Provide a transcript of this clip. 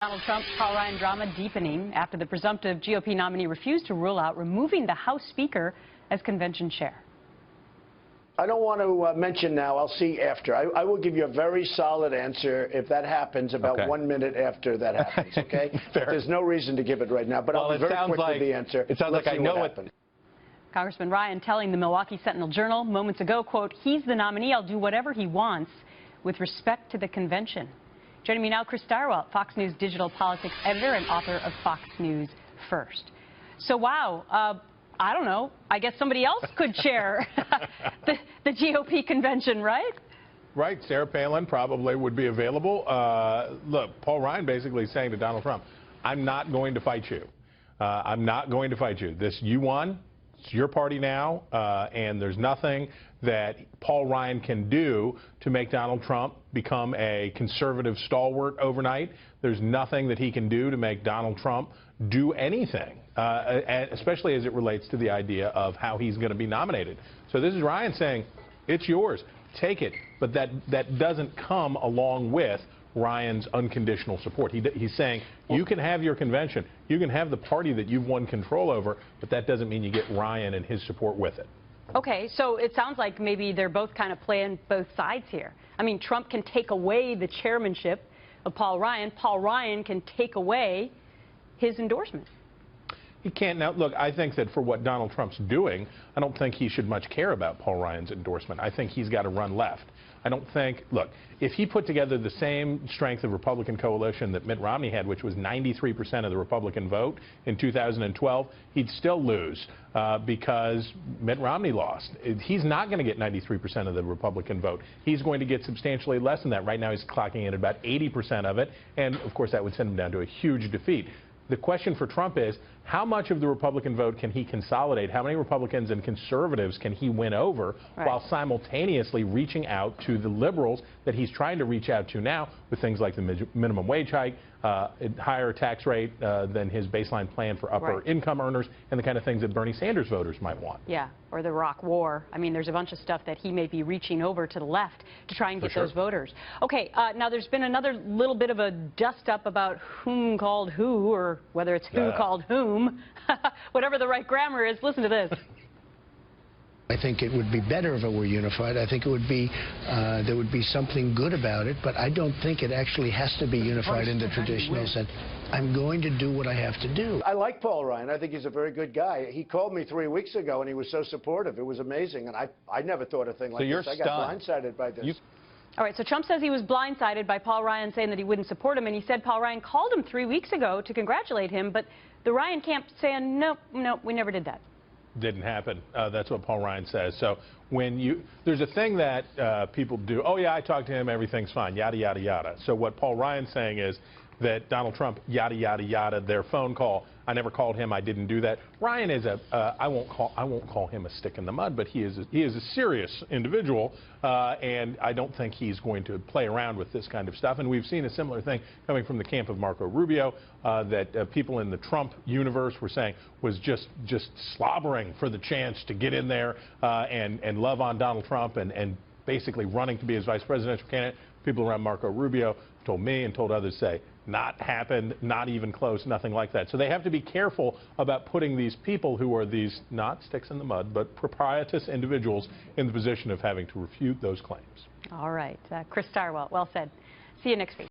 Donald Trump, Paul Ryan drama deepening after the presumptive GOP nominee refused to rule out removing the House Speaker as convention chair. I don't want to mention now. I'll see after. I will give you a very solid answer if that happens about 1 minute after that happens, okay? There's no reason to give it right now, but I'll be very quick with the answer. It sounds like I know what happened. Congressman Ryan telling the Milwaukee Sentinel-Journal moments ago, quote, "He's the nominee. I'll do whatever he wants with respect to the convention." Joining me now, Chris Stirewalt, Fox News digital politics editor and author of Fox News First. So, wow, I don't know. I guess somebody else could chair the GOP convention, right? Right. Sarah Palin probably would be available. Look, Paul Ryan basically saying to Donald Trump, I'm not going to fight you. I'm not going to fight you. You won. It's your party now, and there's nothing that Paul Ryan can do to make Donald Trump become a conservative stalwart overnight. There's nothing that he can do to make Donald Trump do anything, especially as it relates to the idea of how he's going to be nominated. So this is Ryan saying, it's yours. Take it. But that doesn't come along with Ryan's unconditional support. He's saying you can have your convention, you can have the party that you've won control over, but that doesn't mean you get Ryan and his support with it. Okay, so it sounds like maybe they're both kind of playing both sides here. I mean, Trump can take away the chairmanship of Paul Ryan. Paul Ryan can take away his endorsement. He can't. Now, look, I think that for what Donald Trump's doing, I don't think he should much care about Paul Ryan's endorsement. I think he's got to run left. I don't think, look, if he put together the same strength of Republican coalition that Mitt Romney had, which was 93% of the Republican vote in 2012, he'd still lose because Mitt Romney lost. He's not going to get 93% of the Republican vote. He's going to get substantially less than that. Right now he's clocking in at about 80% of it, and of course that would send him down to a huge defeat. The question for Trump is, how much of the Republican vote can he consolidate? How many Republicans and conservatives can he win over while simultaneously reaching out to the liberals that he's trying to reach out to now with things like the minimum wage hike, higher tax rate than his baseline plan for upper income earners, and the kind of things that Bernie Sanders voters might want. Yeah, or the Iraq War. I mean, there's a bunch of stuff that he may be reaching over to the left to try and get those voters. Okay, now there's been another little bit of a dust-up about whom called who, or whether it's who called whom. Whatever the right grammar is, listen to this. I think it would be better if it were unified. I think it would be, there would be something good about it, but I don't think it actually has to be unified in the traditional sense. I'm going to do what I have to do. I like Paul Ryan. I think he's a very good guy. He called me 3 weeks ago, and he was so supportive. It was amazing, and I never thought a thing like this. I got blindsided by this. All right, so Trump says he was blindsided by Paul Ryan saying that he wouldn't support him, and he said Paul Ryan called him 3 weeks ago to congratulate him, but the Ryan camp saying, nope, we never did that. Didn't happen. That's what Paul Ryan says. So there's a thing that people do, oh yeah, I talked to him, everything's fine, yada, yada, yada. So what Paul Ryan's saying is that Donald Trump, yada, yada, yada, their phone call, I never called him, I didn't do that. Ryan is I won't call him a stick in the mud, but he is a serious individual, and I don't think he's going to play around with this kind of stuff. And we've seen a similar thing coming from the camp of Marco Rubio that people in the Trump universe were saying was just slobbering for the chance to get in there and love on Donald Trump and basically running to be his vice presidential candidate. People around Marco Rubio told me and told others, say, not happened, not even close, nothing like that. So they have to be careful about putting these people who are these not sticks in the mud, but proprietous individuals in the position of having to refute those claims. All right. Chris Stirewalt, well said. See you next week.